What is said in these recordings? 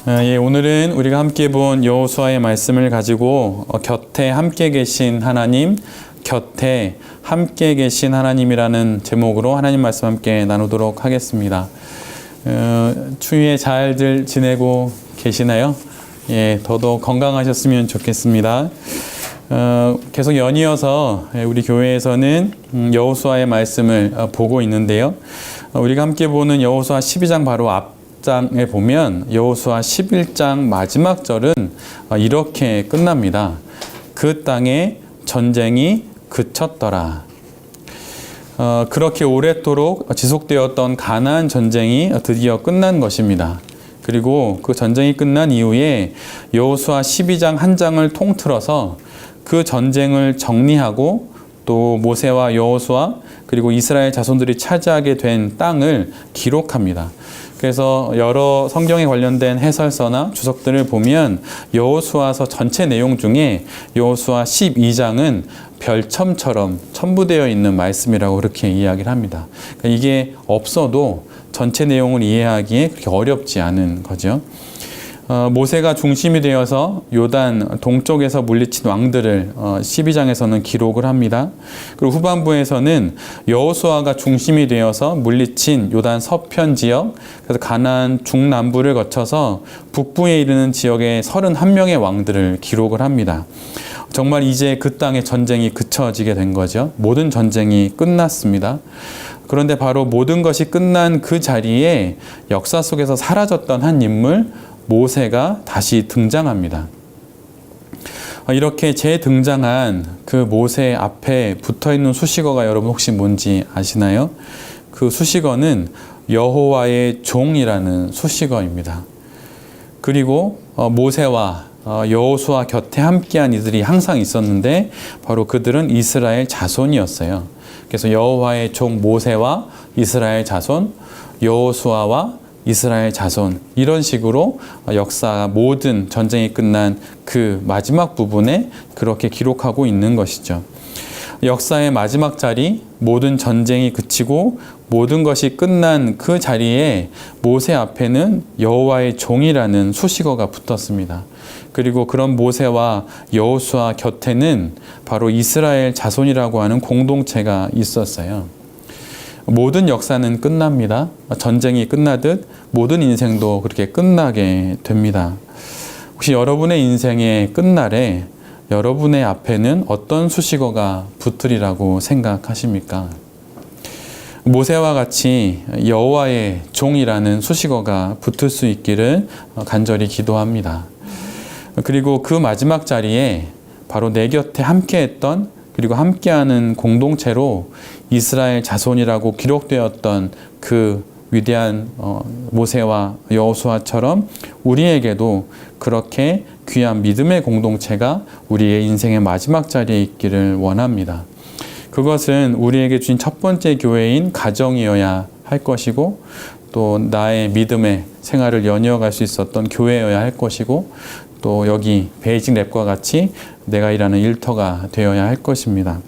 오늘은 우리가 함께 본 여호수아의 말씀을 가지고 곁에 함께 계신 하나님, 곁에 함께 계신 하나님이라는 제목으로 하나님 말씀 함께 나누도록 하겠습니다. 추위에 잘들 지내고 계시나요? 더더욱 건강하셨으면 좋겠습니다. 계속 연이어서 우리 교회에서는 여호수아의 말씀을 보고 있는데요. 우리가 함께 보는 여호수아 12장 바로 앞장에 보면 여호수아 11장 마지막 절은 이렇게 끝납니다. 그 땅에 전쟁이 그쳤더라. 그렇게 오랫도록 지속되었던 가나안 전쟁이 드디어 끝난 것입니다. 그리고 그 전쟁이 끝난 이후에 여호수아 12장 한 장을 통틀어서 그 전쟁을 정리하고 또 모세와 여호수아 그리고 이스라엘 자손들이 차지하게 된 땅을 기록합니다. 그래서 여러 성경에 관련된 해설서나 주석들을 보면 여호수아서 전체 내용 중에 여호수아 12장은 별첨처럼 첨부되어 있는 말씀이라고 그렇게 이야기를 합니다. 그러니까 이게 없어도 전체 내용을 이해하기에 그렇게 어렵지 않은 거죠. 모세가 중심이 되어서 요단 동쪽에서 물리친 왕들을 12장에서는 기록을 합니다. 그리고 후반부에서는 여호수아가 중심이 되어서 물리친 요단 서편 지역, 그래서 가나안 중남부를 거쳐서 북부에 이르는 지역의 31명의 왕들을 기록을 합니다. 정말 이제 그 땅의 전쟁이 그쳐지게 된 거죠. 모든 전쟁이 끝났습니다. 그런데 바로 모든 것이 끝난 그 자리에 역사 속에서 사라졌던 한 인물, 모세가 다시 등장합니다. 이렇게 재등장한 그 모세 앞에 붙어있는 수식어가 여러분 혹시 뭔지 아시나요? 그 수식어는 여호와의 종이라는 수식어입니다. 그리고 모세와 여호수아 곁에 함께한 이들이 항상 있었는데 바로 그들은 이스라엘 자손이었어요. 그래서 여호와의 종 모세와 이스라엘 자손, 여호수아와 이스라엘 자손, 이런 식으로 역사 모든 전쟁이 끝난 그 마지막 부분에 그렇게 기록하고 있는 것이죠. 역사의 마지막 자리, 모든 전쟁이 그치고 모든 것이 끝난 그 자리에 모세 앞에는 여호와의 종이라는 수식어가 붙었습니다. 그리고 그런 모세와 여호수아 곁에는 바로 이스라엘 자손이라고 하는 공동체가 있었어요. 모든 역사는 끝납니다. 전쟁이 끝나듯 모든 인생도 그렇게 끝나게 됩니다. 혹시 여러분의 인생의 끝날에 여러분의 앞에는 어떤 수식어가 붙으리라고 생각하십니까? 모세와 같이 여호와의 종이라는 수식어가 붙을 수 있기를 간절히 기도합니다. 그리고 그 마지막 자리에 바로 내 곁에 함께했던 그리고 함께하는 공동체로 이스라엘 자손이라고 기록되었던 그 위대한 모세와 여호수아처럼 우리에게도 그렇게 귀한 믿음의 공동체가 우리의 인생의 마지막 자리에 있기를 원합니다. 그것은 우리에게 주신 첫 번째 교회인 가정이어야 할 것이고 또 나의 믿음의 생활을 연이어갈 수 있었던 교회여야 할 것이고 또 여기 베이징 랩과 같이 내가 일하는 일터가 되어야 할 것입니다.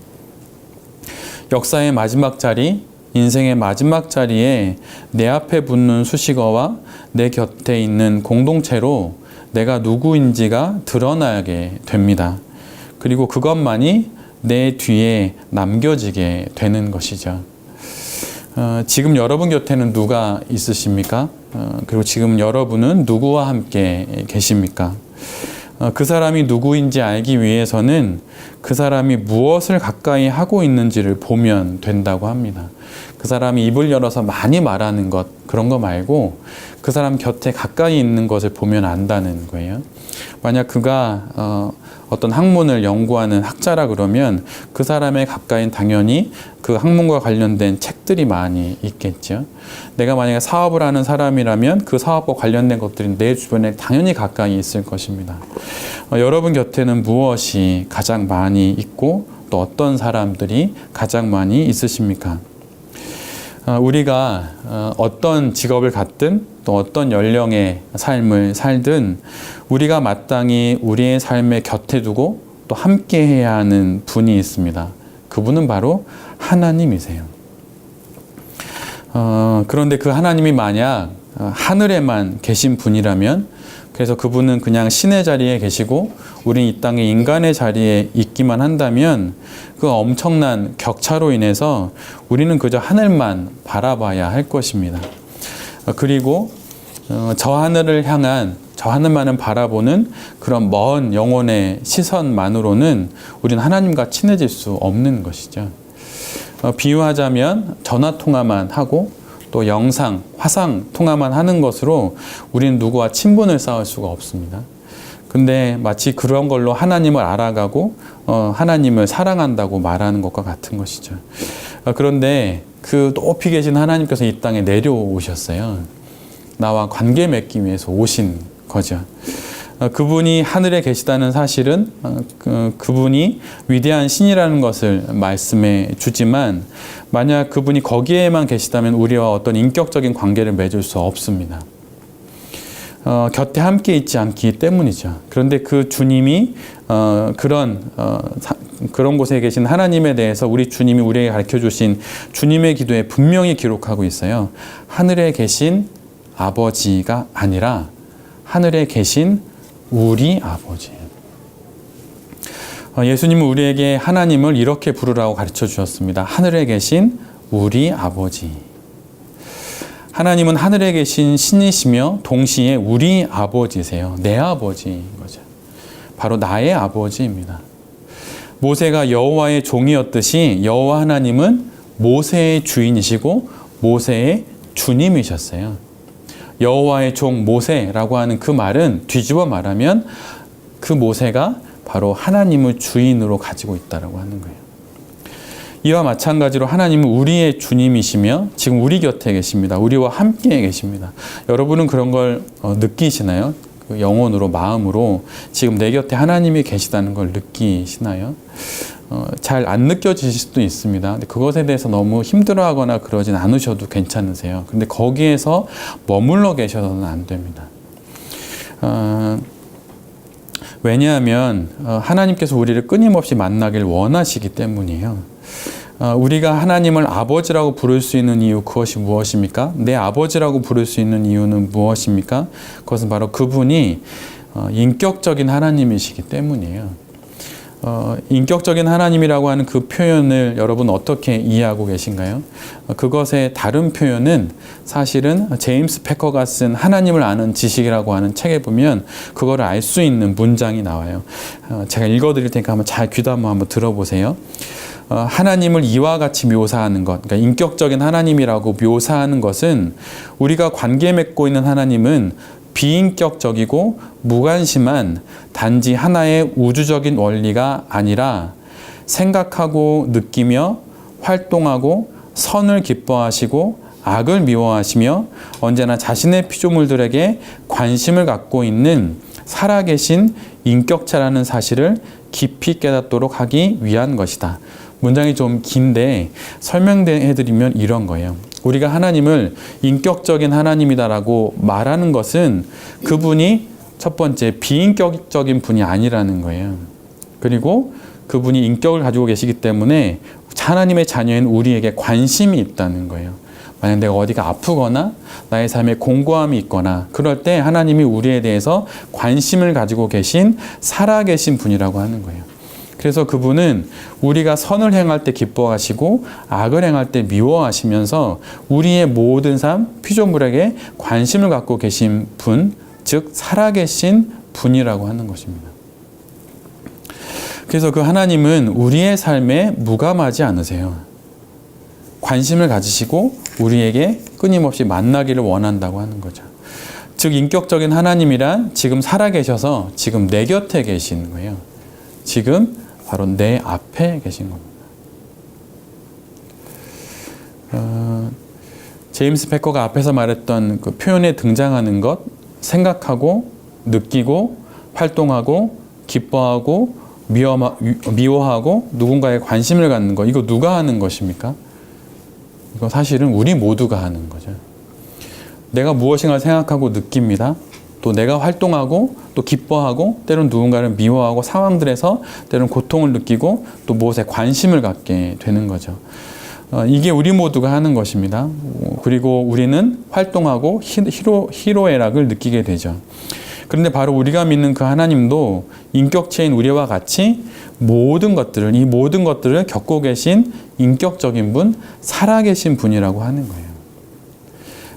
역사의 마지막 자리, 인생의 마지막 자리에 내 앞에 붙는 수식어와 내 곁에 있는 공동체로 내가 누구인지가 드러나게 됩니다. 그리고 그것만이 내 뒤에 남겨지게 되는 것이죠. 지금 여러분 곁에는 누가 있으십니까? 그리고 지금 여러분은 누구와 함께 계십니까? 그 사람이 누구인지 알기 위해서는 그 사람이 무엇을 가까이 하고 있는지를 보면 된다고 합니다. 그 사람이 입을 열어서 많이 말하는 것, 그런 거 말고 그 사람 곁에 가까이 있는 것을 보면 안다는 거예요. 만약 그가 어떤 학문을 연구하는 학자라 그러면 그 사람의 가까이는 당연히 그 학문과 관련된 책들이 많이 있겠죠. 내가 만약에 사업을 하는 사람이라면 그 사업과 관련된 것들이 내 주변에 당연히 가까이 있을 것입니다. 여러분 곁에는 무엇이 가장 많이 있고 또 어떤 사람들이 가장 많이 있으십니까? 우리가 어떤 직업을 갖든 또 어떤 연령의 삶을 살든 우리가 마땅히 우리의 삶의 곁에 두고 또 함께 해야 하는 분이 있습니다. 그분은 바로 하나님이세요. 그런데 그 하나님이 만약 하늘에만 계신 분이라면, 그래서 그분은 그냥 신의 자리에 계시고 우린 이 땅에 인간의 자리에 있기만 한다면, 그 엄청난 격차로 인해서 우리는 그저 하늘만 바라봐야 할 것입니다. 그리고 저 하늘만을 바라보는 그런 먼 영혼의 시선만으로는 우리는 하나님과 친해질 수 없는 것이죠. 비유하자면 전화 통화만 하고 또 영상, 화상 통화만 하는 것으로 우리는 누구와 친분을 쌓을 수가 없습니다. 근데 마치 그런 걸로 하나님을 알아가고 하나님을 사랑한다고 말하는 것과 같은 것이죠. 그런데 그 높이 계신 하나님께서 이 땅에 내려오셨어요. 나와 관계 맺기 위해서 오신 거죠. 그분이 하늘에 계시다는 사실은 그분이 위대한 신이라는 것을 말씀해 주지만, 만약 그분이 거기에만 계시다면 우리와 어떤 인격적인 관계를 맺을 수 없습니다. 곁에 함께 있지 않기 때문이죠. 그런데 그 주님이 그런 곳에 계신 하나님에 대해서 우리 주님이 우리에게 가르쳐 주신 주님의 기도에 분명히 기록하고 있어요. 하늘에 계신 아버지가 아니라 하늘에 계신 우리 아버지. 예수님은 우리에게 하나님을 이렇게 부르라고 가르쳐 주셨습니다. 하늘에 계신 우리 아버지. 하나님은 하늘에 계신 신이시며 동시에 우리 아버지세요. 내 아버지인 거죠. 바로 나의 아버지입니다. 모세가 여호와의 종이었듯이 여호와 하나님은 모세의 주인이시고 모세의 주님이셨어요. 여호와의 종 모세라고 하는 그 말은 뒤집어 말하면 그 모세가 바로 하나님을 주인으로 가지고 있다라고 하는 거예요. 이와 마찬가지로 하나님은 우리의 주님이시며 지금 우리 곁에 계십니다. 우리와 함께 계십니다. 여러분은 그런 걸 느끼시나요? 그 영혼으로, 마음으로 지금 내 곁에 하나님이 계시다는 걸 느끼시나요? 잘 안 느껴지실 수도 있습니다. 근데 그것에 대해서 너무 힘들어하거나 그러진 않으셔도 괜찮으세요. 근데 거기에서 머물러 계셔서는 안 됩니다. 왜냐하면 하나님께서 우리를 끊임없이 만나길 원하시기 때문이에요. 우리가 하나님을 아버지라고 부를 수 있는 이유, 그것이 무엇입니까? 내 아버지라고 부를 수 있는 이유는 무엇입니까? 그것은 바로 그분이 인격적인 하나님이시기 때문이에요. 인격적인 하나님이라고 하는 그 표현을 여러분 어떻게 이해하고 계신가요? 그것의 다른 표현은 사실은 제임스 패커가 쓴 하나님을 아는 지식이라고 하는 책에 보면 그거를 알 수 있는 문장이 나와요. 제가 읽어드릴 테니까 한번 잘 귀담아 한번 들어보세요. 하나님을 이와 같이 묘사하는 것, 그러니까 인격적인 하나님이라고 묘사하는 것은, 우리가 관계 맺고 있는 하나님은 비인격적이고 무관심한 단지 하나의 우주적인 원리가 아니라 생각하고 느끼며 활동하고 선을 기뻐하시고 악을 미워하시며 언제나 자신의 피조물들에게 관심을 갖고 있는 살아계신 인격체라는 사실을 깊이 깨닫도록 하기 위한 것이다. 문장이 좀 긴데 설명해드리면 이런 거예요. 우리가 하나님을 인격적인 하나님이다라고 말하는 것은 그분이 첫 번째 비인격적인 분이 아니라는 거예요. 그리고 그분이 인격을 가지고 계시기 때문에 하나님의 자녀인 우리에게 관심이 있다는 거예요. 만약 내가 어디가 아프거나 나의 삶에 공고함이 있거나 그럴 때 하나님이 우리에 대해서 관심을 가지고 계신 살아계신 분이라고 하는 거예요. 그래서 그분은 우리가 선을 행할 때 기뻐하시고 악을 행할 때 미워하시면서 우리의 모든 삶, 피조물에게 관심을 갖고 계신 분, 즉 살아계신 분이라고 하는 것입니다. 그래서 그 하나님은 우리의 삶에 무감하지 않으세요. 관심을 가지시고 우리에게 끊임없이 만나기를 원한다고 하는 거죠. 즉 인격적인 하나님이란 지금 살아계셔서 지금 내 곁에 계신 거예요. 지금 바로 내 앞에 계신 겁니다. 제임스 패커가 앞에서 말했던 그 표현에 등장하는 것, 생각하고 느끼고 활동하고 기뻐하고 미워하고 누군가에 관심을 갖는 것, 이거 누가 하는 것입니까? 이거 사실은 우리 모두가 하는 거죠. 내가 무엇인가 생각하고 느낍니다. 또 내가 활동하고 또 기뻐하고 때로는 누군가를 미워하고 상황들에서 때로는 고통을 느끼고 또 무엇에 관심을 갖게 되는 거죠. 이게 우리 모두가 하는 것입니다. 그리고 우리는 활동하고 희로애락을 느끼게 되죠. 그런데 바로 우리가 믿는 그 하나님도 인격체인 우리와 같이 이 모든 것들을 겪고 계신 인격적인 분, 살아계신 분이라고 하는 거예요.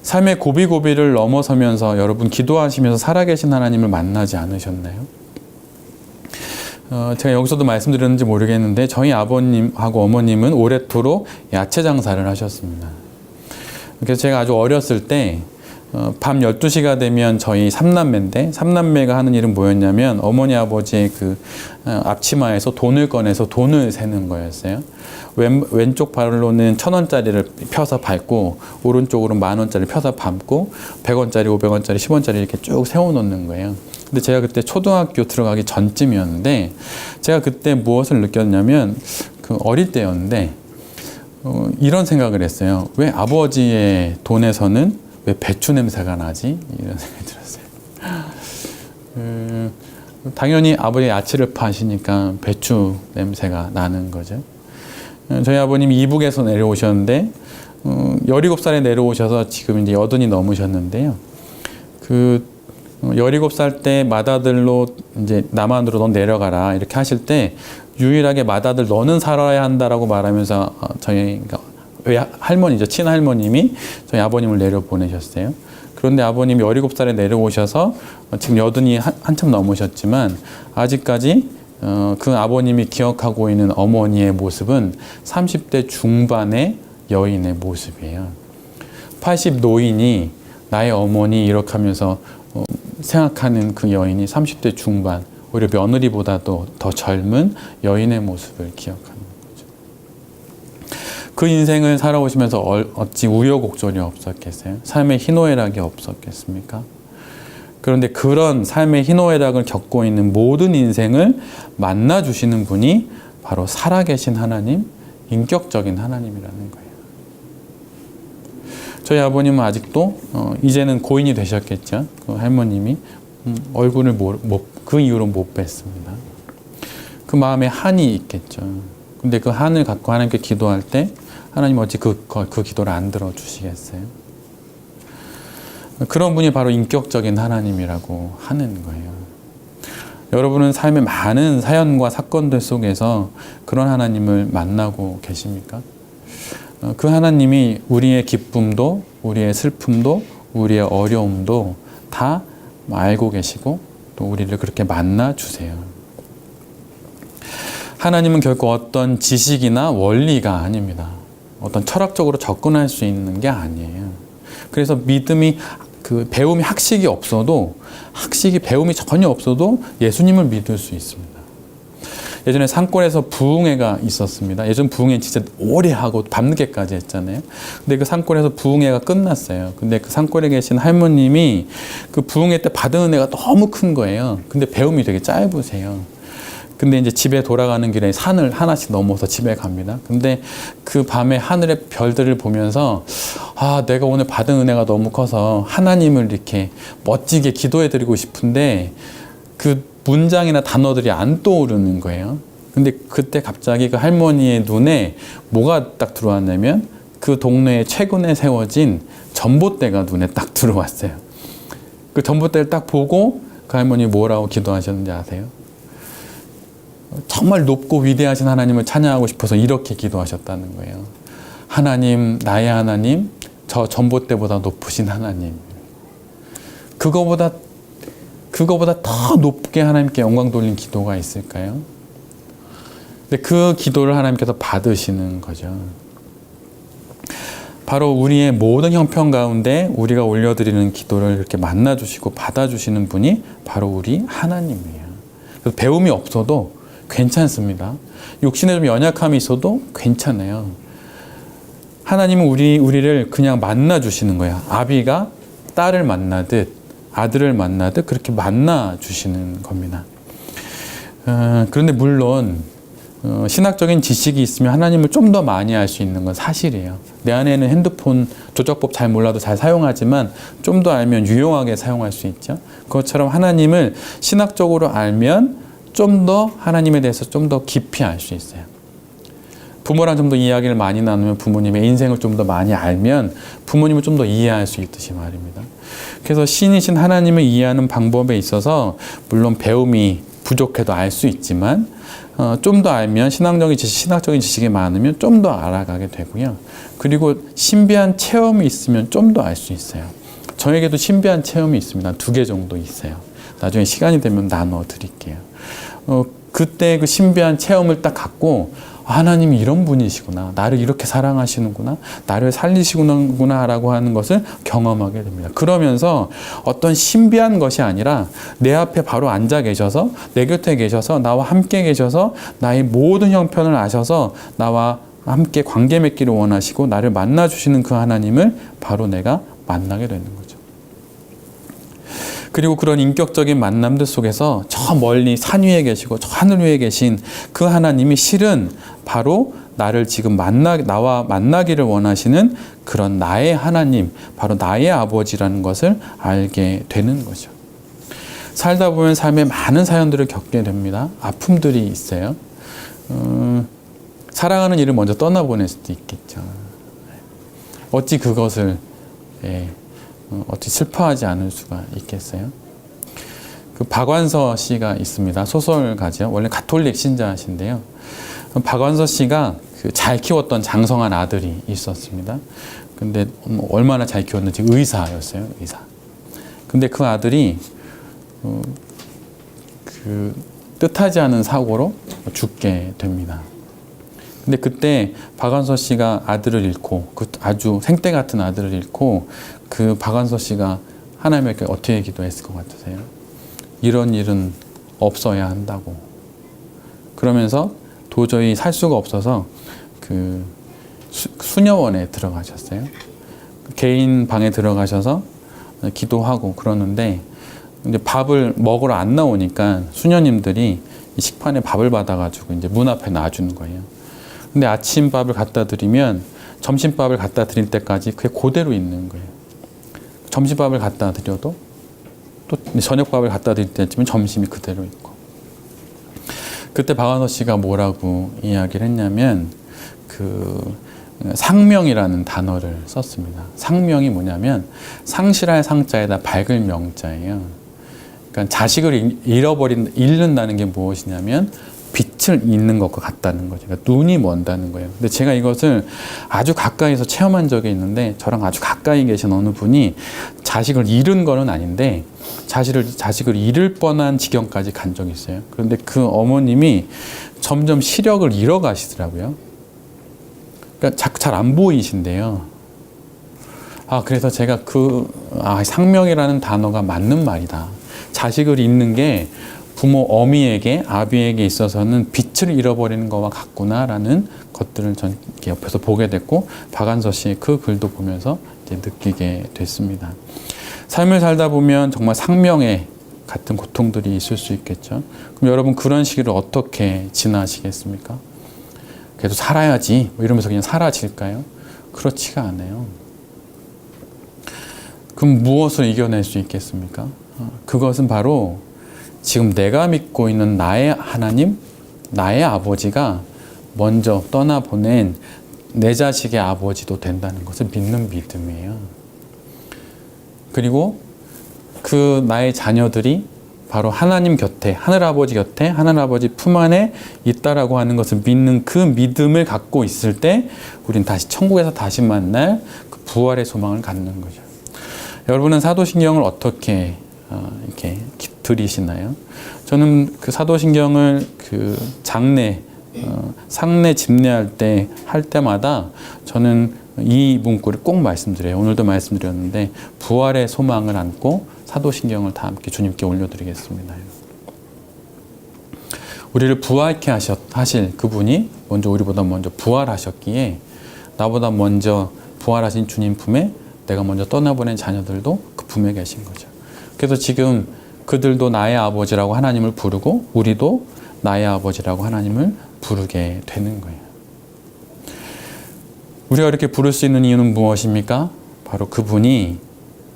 삶의 고비고비를 넘어서면서 여러분 기도하시면서 살아계신 하나님을 만나지 않으셨나요? 제가 여기서도 말씀드렸는지 모르겠는데 저희 아버님하고 어머님은 오래도록 야채 장사를 하셨습니다. 그래서 제가 아주 어렸을 때 밤 12시가 되면 저희 삼남매가 하는 일은 뭐였냐면 어머니 아버지의 그 앞치마에서 돈을 꺼내서 돈을 세는 거였어요. 왼쪽 발로는 1,000원짜리를 펴서 밟고 오른쪽으로 10,000원짜리 펴서 밟고 100원짜리, 500원짜리, 10원짜리 이렇게 쭉 세워놓는 거예요. 근데 제가 그때 초등학교 들어가기 전쯤이었는데 제가 그때 무엇을 느꼈냐면 그 어릴 때였는데 이런 생각을 했어요. 왜 아버지의 돈에서는 왜 배추 냄새가 나지? 이런 생각이 들었어요. 당연히 아버지 야채를 파시니까 배추 냄새가 나는 거죠. 저희 아버님이 이북에서 내려오셨는데 17살에 내려오셔서 지금 이제 80이 넘으셨는데요. 그 17살 때 맏아들로 이제 남한으로 넌 내려가라 이렇게 하실 때 유일하게 맏아들 너는 살아야 한다라고 말하면서 저희 할머니죠. 친할머님이 저희 아버님을 내려보내셨어요. 그런데 아버님이 17살에 내려오셔서 지금 80이 한참 넘으셨지만 아직까지 그 아버님이 기억하고 있는 어머니의 모습은 30대 중반의 여인의 모습이에요. 80 노인이 나의 어머니 이렇게 하면서 생각하는 그 여인이 30대 중반, 오히려 며느리보다도 더 젊은 여인의 모습을 기억합니다. 그 인생을 살아오시면서 어찌 우여곡절이 없었겠어요? 삶의 희노애락이 없었겠습니까? 그런데 그런 삶의 희노애락을 겪고 있는 모든 인생을 만나주시는 분이 바로 살아계신 하나님, 인격적인 하나님이라는 거예요. 저희 아버님은 아직도 이제는 고인이 되셨겠죠. 그 할머님이 얼굴을 그 이후로 못 뵀습니다. 그 마음에 한이 있겠죠. 근데 그 한을 갖고 하나님께 기도할 때 하나님 어찌 그 기도를 안 들어주시겠어요? 그런 분이 바로 인격적인 하나님이라고 하는 거예요. 여러분은 삶의 많은 사연과 사건들 속에서 그런 하나님을 만나고 계십니까? 그 하나님이 우리의 기쁨도, 우리의 슬픔도, 우리의 어려움도 다 알고 계시고 또 우리를 그렇게 만나 주세요. 하나님은 결코 어떤 지식이나 원리가 아닙니다. 어떤 철학적으로 접근할 수 있는 게 아니에요. 그래서 믿음이 배움이 배움이 전혀 없어도 예수님을 믿을 수 있습니다. 예전에 산골에서 부흥회가 있었습니다. 예전 부흥회 진짜 오래 하고 밤늦게까지 했잖아요. 근데 그 산골에서 부흥회가 끝났어요. 근데 그 산골에 계신 할머님이 그 부흥회 때 받은 은혜가 너무 큰 거예요. 근데 배움이 되게 짧으세요. 근데 이제 집에 돌아가는 길에 산을 하나씩 넘어서 집에 갑니다. 근데 그 밤에 하늘의 별들을 보면서 내가 오늘 받은 은혜가 너무 커서 하나님을 이렇게 멋지게 기도해드리고 싶은데 그 문장이나 단어들이 안 떠오르는 거예요. 근데 그때 갑자기 그 할머니의 눈에 뭐가 딱 들어왔냐면 그 동네에 최근에 세워진 전봇대가 눈에 딱 들어왔어요. 그 전봇대를 딱 보고 그 할머니 뭐라고 기도하셨는지 아세요? 정말 높고 위대하신 하나님을 찬양하고 싶어서 이렇게 기도하셨다는 거예요. 하나님, 나의 하나님, 저 전봇대보다 높으신 하나님. 그거보다 더 높게 하나님께 영광 돌린 기도가 있을까요? 근데 그 기도를 하나님께서 받으시는 거죠. 바로 우리의 모든 형편 가운데 우리가 올려드리는 기도를 이렇게 만나주시고 받아주시는 분이 바로 우리 하나님이에요. 그래서 배움이 없어도 괜찮습니다. 육신에 좀 연약함이 있어도 괜찮아요. 하나님은 우리를 그냥 만나주시는 거예요. 아비가 딸을 만나듯 아들을 만나듯 그렇게 만나주시는 겁니다. 그런데 물론 신학적인 지식이 있으면 하나님을 좀 더 많이 알 수 있는 건 사실이에요. 내 안에는 핸드폰 조작법 잘 몰라도 잘 사용하지만 좀 더 알면 유용하게 사용할 수 있죠. 그것처럼 하나님을 신학적으로 알면 좀 더 하나님에 대해서 좀 더 깊이 알 수 있어요. 부모랑 좀 더 이야기를 많이 나누면 부모님의 인생을 좀 더 많이 알면 부모님을 좀 더 이해할 수 있듯이 말입니다. 그래서 신이신 하나님을 이해하는 방법에 있어서 물론 배움이 부족해도 알 수 있지만 좀 더 알면 신앙적인 지식, 신학적인 지식이 많으면 좀 더 알아가게 되고요. 그리고 신비한 체험이 있으면 좀 더 알 수 있어요. 저에게도 신비한 체험이 있습니다. 2개 정도 있어요. 나중에 시간이 되면 나눠 드릴게요. 그때 그 신비한 체험을 딱 갖고 하나님이 이런 분이시구나, 나를 이렇게 사랑하시는구나, 나를 살리시구나 라고 하는 것을 경험하게 됩니다. 그러면서 어떤 신비한 것이 아니라 내 앞에 바로 앉아 계셔서 내 곁에 계셔서 나와 함께 계셔서 나의 모든 형편을 아셔서 나와 함께 관계 맺기를 원하시고 나를 만나주시는 그 하나님을 바로 내가 만나게 되는 거죠. 그리고 그런 인격적인 만남들 속에서 저 멀리 산 위에 계시고 저 하늘 위에 계신 그 하나님이 실은 바로 나를 지금 나와 만나기를 원하시는 그런 나의 하나님, 바로 나의 아버지라는 것을 알게 되는 거죠. 살다 보면 삶에 많은 사연들을 겪게 됩니다. 아픔들이 있어요. 사랑하는 이를 먼저 떠나보낼 수도 있겠죠. 어찌 그것을 어찌 슬퍼하지 않을 수가 있겠어요? 그 박완서 씨가 있습니다. 소설가죠. 원래 가톨릭 신자신데요. 박완서 씨가 그 잘 키웠던 장성한 아들이 있었습니다. 근데 얼마나 잘 키웠는지 의사였어요. 의사. 근데 그 아들이 그 뜻하지 않은 사고로 죽게 됩니다. 근데 그때 박완서 씨가 아들을 잃고 그 아주 생떼 같은 아들을 잃고 그 박완서 씨가 하나님께 어떻게 기도했을 것 같으세요? 이런 일은 없어야 한다고. 그러면서 도저히 살 수가 없어서 그 수녀원에 들어가셨어요. 개인 방에 들어가셔서 기도하고 그러는데 이제 밥을 먹으러 안 나오니까 수녀님들이 식판에 밥을 받아가지고 이제 문 앞에 놔주는 거예요. 근데 아침밥을 갖다 드리면 점심밥을 갖다 드릴 때까지 그게 그대로 있는 거예요. 점심밥을 갖다 드려도 또 저녁밥을 갖다 드릴 때쯤은 점심이 그대로 있고. 그때 박완서 씨가 뭐라고 이야기를 했냐면 그 상명이라는 단어를 썼습니다. 상명이 뭐냐면 상실할 상자에다 밝을 명자예요. 그러니까 자식을 잃는다는 게 무엇이냐면 빛을 잃는 것과 같다는 거죠. 그러니까 눈이 먼다는 거예요. 근데 제가 이것을 아주 가까이서 체험한 적이 있는데 저랑 아주 가까이 계신 어느 분이 자식을 잃은 거는 아닌데 자식을 잃을 뻔한 지경까지 간 적이 있어요. 그런데 그 어머님이 점점 시력을 잃어가시더라고요. 그러니까 잘 안 보이신데요. 그래서 제가 상명이라는 단어가 맞는 말이다. 자식을 잃는 게 부모 어미에게 아비에게 있어서는 빛을 잃어버리는 것과 같구나라는 것들을 전 옆에서 보게 됐고 박완서 씨의 그 글도 보면서 이제 느끼게 됐습니다. 삶을 살다 보면 정말 상명의 같은 고통들이 있을 수 있겠죠. 그럼 여러분 그런 시기를 어떻게 지나시겠습니까? 그래도 살아야지 이러면서 그냥 사라질까요? 그렇지가 않아요. 그럼 무엇을 이겨낼 수 있겠습니까? 그것은 바로 지금 내가 믿고 있는 나의 하나님, 나의 아버지가 먼저 떠나보낸 내 자식의 아버지도 된다는 것을 믿는 믿음이에요. 그리고 그 나의 자녀들이 바로 하나님 곁에, 하늘아버지 곁에, 하늘아버지 품 안에 있다라고 하는 것을 믿는 그 믿음을 갖고 있을 때 우린 다시 천국에서 다시 만날 그 부활의 소망을 갖는 거죠. 여러분은 사도신경을 어떻게 이렇게 들이시나요? 저는 그 사도신경을 그 상례 집례할 때 할 때마다 저는 이 문구를 꼭 말씀드려요. 오늘도 말씀드렸는데 부활의 소망을 안고 사도신경을 다 함께 주님께 올려드리겠습니다. 우리를 부활케 하실 그분이 우리보다 먼저 부활하셨기에 나보다 먼저 부활하신 주님 품에 내가 먼저 떠나보낸 자녀들도 그 품에 계신 거죠. 그래서 지금 그들도 나의 아버지라고 하나님을 부르고 우리도 나의 아버지라고 하나님을 부르게 되는 거예요. 우리가 이렇게 부를 수 있는 이유는 무엇입니까? 바로 그분이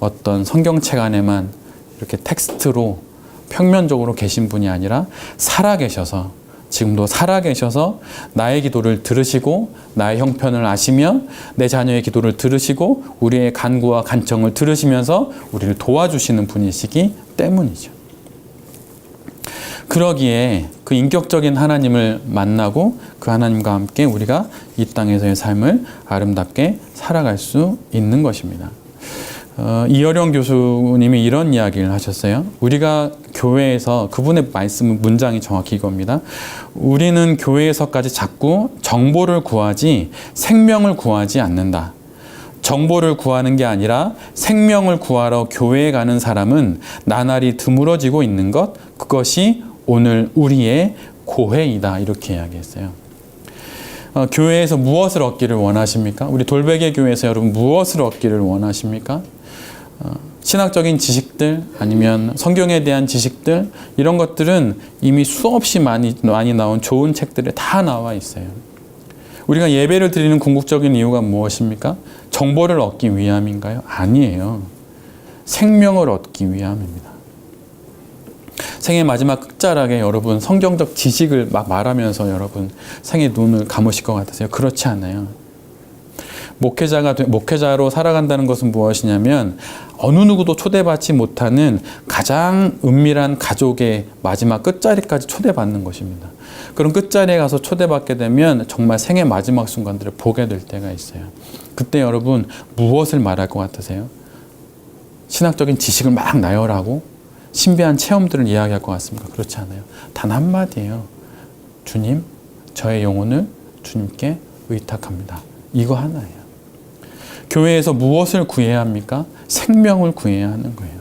어떤 성경책 안에만 이렇게 텍스트로 평면적으로 계신 분이 아니라 살아계셔서 지금도 살아계셔서 나의 기도를 들으시고 나의 형편을 아시며 내 자녀의 기도를 들으시고 우리의 간구와 간청을 들으시면서 우리를 도와주시는 분이시기 때문이죠. 그러기에 그 인격적인 하나님을 만나고 그 하나님과 함께 우리가 이 땅에서의 삶을 아름답게 살아갈 수 있는 것입니다. 이어령 교수님이 이런 이야기를 하셨어요. 우리가 교회에서, 그분의 말씀 문장이 정확히 이겁니다. 우리는 교회에서까지 자꾸 정보를 구하지 생명을 구하지 않는다. 정보를 구하는 게 아니라 생명을 구하러 교회에 가는 사람은 나날이 드물어지고 있는 것, 그것이 오늘 우리의 고해이다. 이렇게 이야기했어요. 교회에서 무엇을 얻기를 원하십니까? 우리 돌베개 교회에서 여러분 무엇을 얻기를 원하십니까? 신학적인 지식들, 아니면 성경에 대한 지식들, 이런 것들은 이미 수없이 많이 나온 좋은 책들에 다 나와 있어요. 우리가 예배를 드리는 궁극적인 이유가 무엇입니까? 정보를 얻기 위함인가요? 아니에요. 생명을 얻기 위함입니다. 생의 마지막 끝자락에 여러분 성경적 지식을 막 말하면서 여러분 생의 눈을 감으실 것 같으세요? 그렇지 않아요. 목회자로 살아간다는 것은 무엇이냐면 어느 누구도 초대받지 못하는 가장 은밀한 가족의 마지막 끝자리까지 초대받는 것입니다. 그런 끝자리에 가서 초대받게 되면 정말 생의 마지막 순간들을 보게 될 때가 있어요. 그때 여러분 무엇을 말할 것 같으세요? 신학적인 지식을 막 나열하고 신비한 체험들을 이야기할 것 같습니까? 그렇지 않아요. 단 한마디예요. 주님, 저의 영혼을 주님께 의탁합니다. 이거 하나예요. 교회에서 무엇을 구해야 합니까? 생명을 구해야 하는 거예요.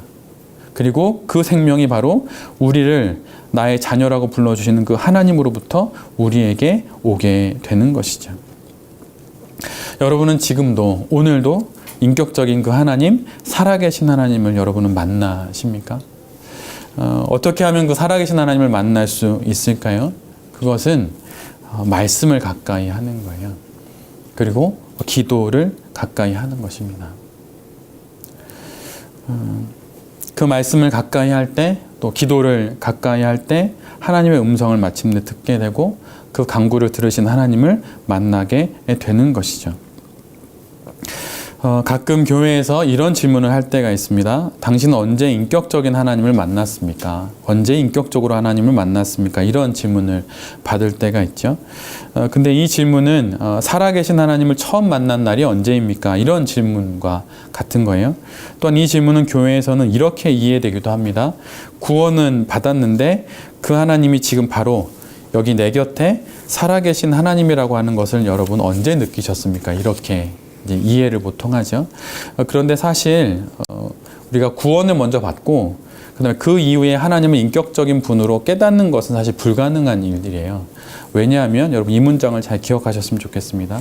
그리고 그 생명이 바로 우리를 나의 자녀라고 불러주시는 그 하나님으로부터 우리에게 오게 되는 것이죠. 여러분은 지금도, 오늘도 인격적인 그 하나님, 살아계신 하나님을 여러분은 만나십니까? 어떻게 하면 그 살아계신 하나님을 만날 수 있을까요? 그것은 말씀을 가까이 하는 거예요. 그리고 기도를 가까이 하는 것입니다. 그 말씀을 가까이 할 때, 또 기도를 가까이 할 때 하나님의 음성을 마침내 듣게 되고 그 간구를 들으신 하나님을 만나게 되는 것이죠. 가끔 교회에서 이런 질문을 할 때가 있습니다. 당신은 언제 인격적인 하나님을 만났습니까? 언제 인격적으로 하나님을 만났습니까? 이런 질문을 받을 때가 있죠. 근데 이 질문은 살아계신 하나님을 처음 만난 날이 언제입니까? 이런 질문과 같은 거예요. 또한 이 질문은 교회에서는 이렇게 이해되기도 합니다. 구원은 받았는데 그 하나님이 지금 바로 여기 내 곁에 살아계신 하나님이라고 하는 것을 여러분 언제 느끼셨습니까? 이렇게 이해를 보통 하죠. 그런데 사실 우리가 구원을 먼저 받고 그다음에 그 이후에 하나님을 인격적인 분으로 깨닫는 것은 사실 불가능한 일들이에요. 왜냐하면 여러분 이 문장을 잘 기억하셨으면 좋겠습니다.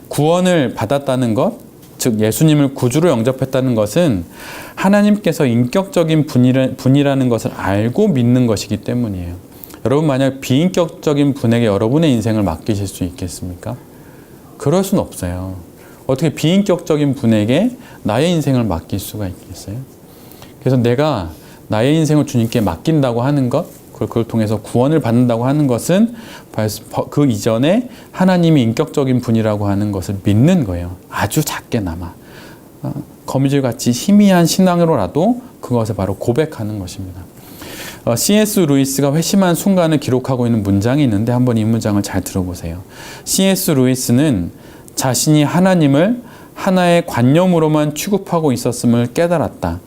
구원을 받았다는 것, 즉 예수님을 구주로 영접했다는 것은 하나님께서 인격적인 분이라는 것을 알고 믿는 것이기 때문이에요. 여러분 만약 비인격적인 분에게 여러분의 인생을 맡기실 수 있겠습니까? 그럴 수는 없어요. 어떻게 비인격적인 분에게 나의 인생을 맡길 수가 있겠어요? 그래서 내가 나의 인생을 주님께 맡긴다고 하는 것, 그걸 통해서 구원을 받는다고 하는 것은 그 이전에 하나님이 인격적인 분이라고 하는 것을 믿는 거예요. 아주 작게나마. 거미줄같이 희미한 신앙으로라도 그것을 바로 고백하는 것입니다. C.S. 루이스가 회심한 순간을 기록하고 있는 문장이 있는데 한번 이 문장을 잘 들어보세요. C.S. 루이스는 자신이 하나님을 하나의 관념으로만 취급하고 있었음을 깨달았다.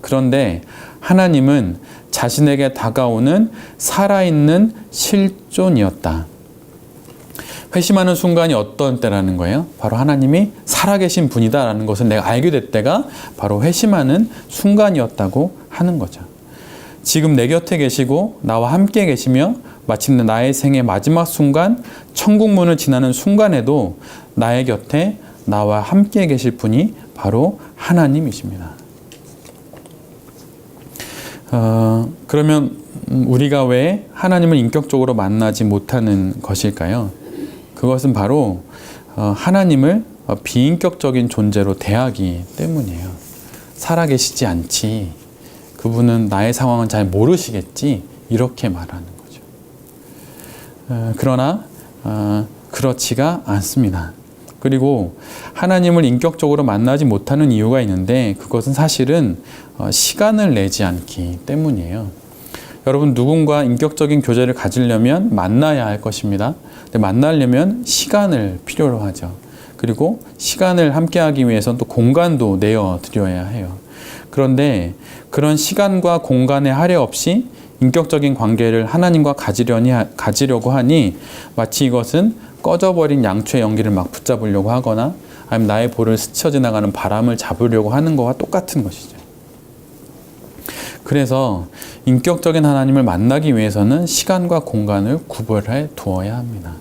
그런데 하나님은 자신에게 다가오는 살아있는 실존이었다. 회심하는 순간이 어떤 때라는 거예요? 바로 하나님이 살아계신 분이다라는 것을 내가 알게 될 때가 바로 회심하는 순간이었다고 하는 거죠. 지금 내 곁에 계시고 나와 함께 계시며 마침내 나의 생의 마지막 순간, 천국 문을 지나는 순간에도 나의 곁에 나와 함께 계실 분이 바로 하나님이십니다. 그러면 우리가 왜 하나님을 인격적으로 만나지 못하는 것일까요? 그것은 바로 하나님을 비인격적인 존재로 대하기 때문이에요. 살아계시지 않지. 그분은 나의 상황은 잘 모르시겠지. 이렇게 말하는 거죠. 그러나 그렇지가 않습니다. 그리고 하나님을 인격적으로 만나지 못하는 이유가 있는데 그것은 사실은 시간을 내지 않기 때문이에요. 여러분, 누군가 인격적인 교제를 가지려면 만나야 할 것입니다. 근데 만나려면 시간을 필요로 하죠. 그리고 시간을 함께하기 위해서는 또 공간도 내어드려야 해요. 그런데 그런 시간과 공간에 할애 없이 인격적인 관계를 하나님과 가지려고 하니 마치 이것은 꺼져버린 양초의 연기를 막 붙잡으려고 하거나 아니면 나의 볼을 스쳐 지나가는 바람을 잡으려고 하는 것과 똑같은 것이죠. 그래서 인격적인 하나님을 만나기 위해서는 시간과 공간을 구별해 두어야 합니다.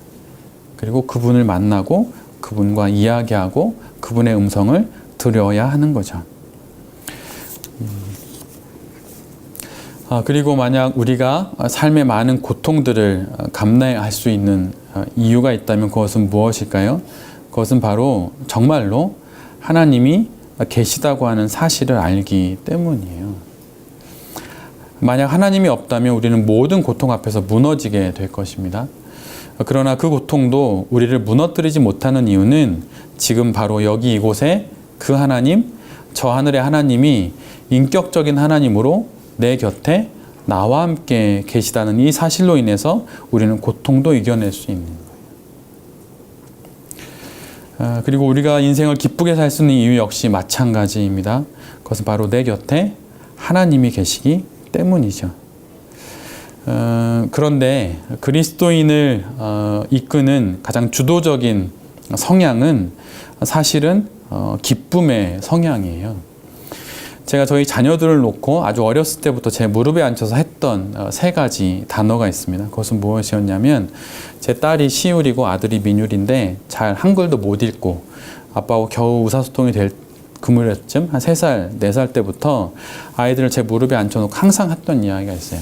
그리고 그분을 만나고 그분과 이야기하고 그분의 음성을 들어야 하는 거죠. 그리고 만약 우리가 삶의 많은 고통들을 감내할 수 있는 이유가 있다면 그것은 무엇일까요? 그것은 바로 정말로 하나님이 계시다고 하는 사실을 알기 때문이에요. 만약 하나님이 없다면 우리는 모든 고통 앞에서 무너지게 될 것입니다. 그러나 그 고통도 우리를 무너뜨리지 못하는 이유는 지금 바로 여기 이곳에 그 하나님, 저 하늘의 하나님이 인격적인 하나님으로 내 곁에 나와 함께 계시다는 이 사실로 인해서 우리는 고통도 이겨낼 수 있는 거예요. 그리고 우리가 인생을 기쁘게 살 수 있는 이유 역시 마찬가지입니다. 그것은 바로 내 곁에 하나님이 계시기 때문이죠. 그런데 그리스도인을 이끄는 가장 주도적인 성향은 사실은 기쁨의 성향이에요. 제가 저희 자녀들을 놓고 아주 어렸을 때부터 제 무릎에 앉혀서 했던 세 가지 단어가 있습니다. 그것은 무엇이었냐면 제 딸이 시울이고 아들이 민율인데 잘 한글도 못 읽고 아빠하고 겨우 의사소통이 될 그 무렵쯤 한 3살, 4살 때부터 아이들을 제 무릎에 앉혀놓고 항상 했던 이야기가 있어요.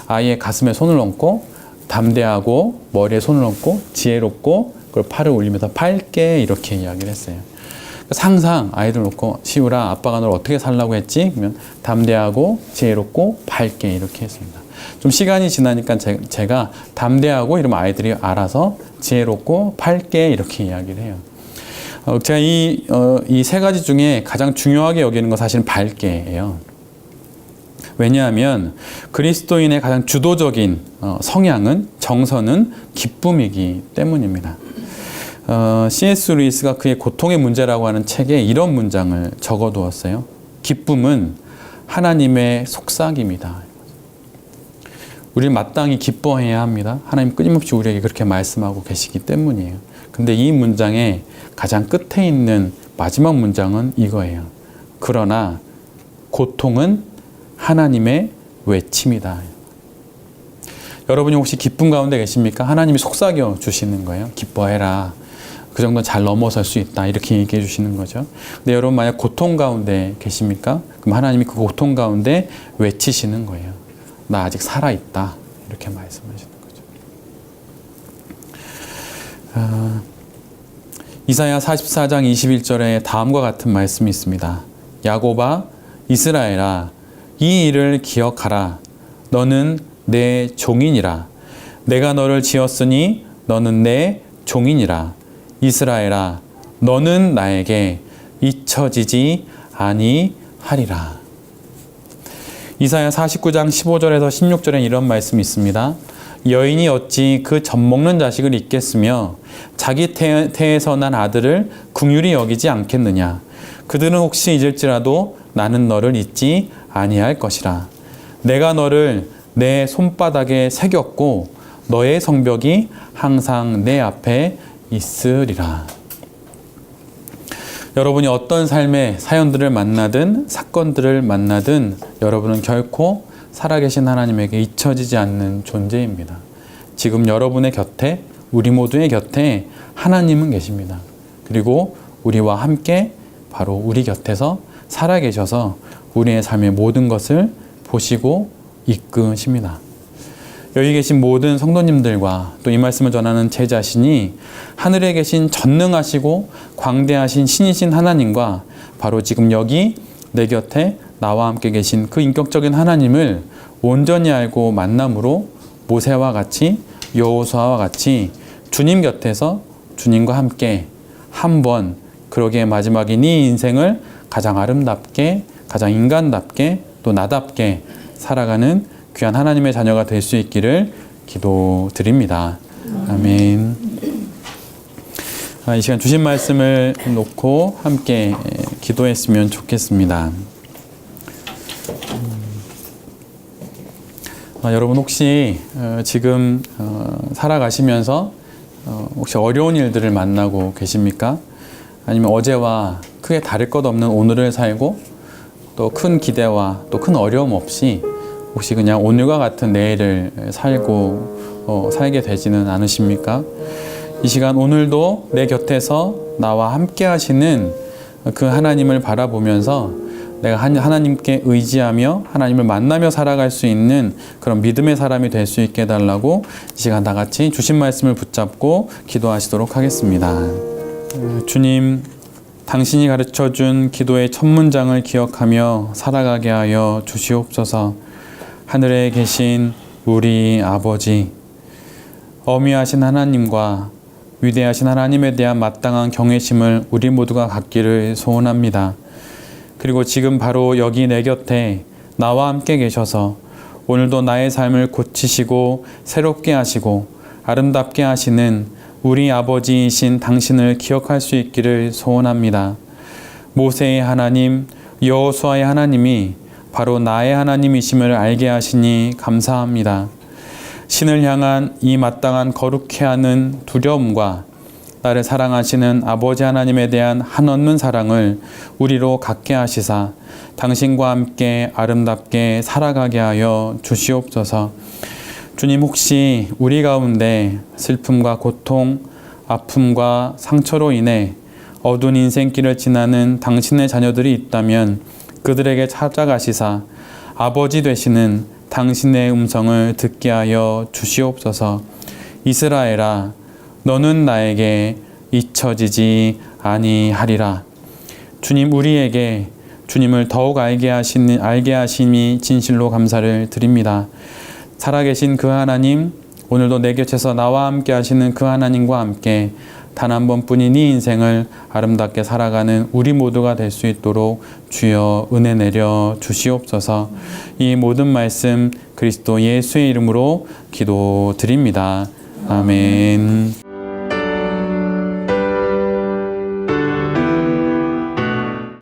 아이의 가슴에 손을 얹고 담대하고 머리에 손을 얹고 지혜롭고 그걸 팔을 올리면서 밝게 이렇게 이야기를 했어요. 그래서 항상 아이들 놓고 시우라 아빠가 널 어떻게 살라고 했지? 그러면 담대하고 지혜롭고 밝게 이렇게 했습니다. 좀 시간이 지나니까 제가 담대하고 이러면 아이들이 알아서 지혜롭고 밝게 이렇게 이야기를 해요. 제가 이 세 가지 중에 가장 중요하게 여기는 건 사실은 밝게예요. 왜냐하면 그리스도인의 가장 주도적인 성향은 정서는 기쁨이기 때문입니다. C.S. 루이스가 그의 고통의 문제라고 하는 책에 이런 문장을 적어두었어요. 기쁨은 하나님의 속삭임이다. 우리는 마땅히 기뻐해야 합니다. 하나님 끊임없이 우리에게 그렇게 말씀하고 계시기 때문이에요. 근데 이 문장의 가장 끝에 있는 마지막 문장은 이거예요. 그러나 고통은 하나님의 외침이다. 여러분이 혹시 기쁨 가운데 계십니까? 하나님이 속삭여 주시는 거예요. 기뻐해라. 그 정도는 잘 넘어설 수 있다. 이렇게 얘기해 주시는 거죠. 근데 여러분 만약 고통 가운데 계십니까? 그럼 하나님이 그 고통 가운데 외치시는 거예요. 나 아직 살아있다. 이렇게 말씀하시는 거죠. 이사야 44장 21절에 다음과 같은 말씀이 있습니다. 야곱아, 이스라엘아, 이 일을 기억하라. 너는 내 종이니라. 내가 너를 지었으니 너는 내 종이니라. 이스라엘아, 너는 나에게 잊혀지지 아니하리라. 이사야 49장 15절에서 16절에 이런 말씀이 있습니다. 여인이 어찌 그 젖먹는 자식을 잊겠으며 자기 태에서 난 아들을 긍휼히 여기지 않겠느냐. 그들은 혹시 잊을지라도 나는 너를 잊지 아니할 것이라. 내가 너를 내 손바닥에 새겼고 너의 성벽이 항상 내 앞에 있으리라. 여러분이 어떤 삶의 사연들을 만나든 사건들을 만나든 여러분은 결코 살아계신 하나님에게 잊혀지지 않는 존재입니다. 지금 여러분의 곁에, 우리 모두의 곁에 하나님은 계십니다. 그리고 우리와 함께 바로 우리 곁에서 살아계셔서 우리의 삶의 모든 것을 보시고 이끄십니다. 여기 계신 모든 성도님들과 또 이 말씀을 전하는 제 자신이 하늘에 계신 전능하시고 광대하신 신이신 하나님과 바로 지금 여기 내 곁에 나와 함께 계신 그 인격적인 하나님을 온전히 알고 만남으로 모세와 같이 여호수아와 같이 주님 곁에서 주님과 함께 한번 그러기에 마지막인 이 인생을 가장 아름답게, 가장 인간답게, 또 나답게 살아가는 귀한 하나님의 자녀가 될 수 있기를 기도드립니다. 아멘. 이 시간 주신 말씀을 놓고 함께 기도했으면 좋겠습니다. 여러분 혹시 지금 살아가시면서 혹시 어려운 일들을 만나고 계십니까? 아니면 어제와 크게 다를 것 없는 오늘을 살고 또 큰 기대와 또 큰 어려움 없이 혹시 그냥 오늘과 같은 내일을 살게 되지는 않으십니까? 이 시간 오늘도 내 곁에서 나와 함께 하시는 그 하나님을 바라보면서 내가 하나님께 의지하며 하나님을 만나며 살아갈 수 있는 그런 믿음의 사람이 될 수 있게 해달라고 이 시간 다 같이 주신 말씀을 붙잡고 기도하시도록 하겠습니다. 주님, 당신이 가르쳐준 기도의 첫 문장을 기억하며 살아가게 하여 주시옵소서. 하늘에 계신 우리 아버지, 어미하신 하나님과 위대하신 하나님에 대한 마땅한 경외심을 우리 모두가 갖기를 소원합니다. 그리고 지금 바로 여기 내 곁에 나와 함께 계셔서 오늘도 나의 삶을 고치시고 새롭게 하시고 아름답게 하시는 우리 아버지이신 당신을 기억할 수 있기를 소원합니다. 모세의 하나님, 여호수아의 하나님이 바로 나의 하나님이심을 알게 하시니 감사합니다. 신을 향한 이 마땅한 거룩해 하는 두려움과 나를 사랑하시는 아버지 하나님에 대한 한없는 사랑을 우리로 갖게 하시사 당신과 함께 아름답게 살아가게 하여 주시옵소서. 주님, 혹시 우리 가운데 슬픔과 고통, 아픔과 상처로 인해 어두운 인생길을 지나는 당신의 자녀들이 있다면 그들에게 찾아가시사 아버지 되시는 당신의 음성을 듣게 하여 주시옵소서. 이스라엘아, 너는 나에게 잊혀지지 아니하리라. 주님, 우리에게 주님을 더욱 알게 하심이 진실로 감사를 드립니다. 살아계신 그 하나님, 오늘도 내 곁에서 나와 함께 하시는 그 하나님과 함께 단 한 번뿐인 이 인생을 아름답게 살아가는 우리 모두가 될 수 있도록 주여 은혜 내려 주시옵소서. 이 모든 말씀 그리스도 예수의 이름으로 기도드립니다. 아멘.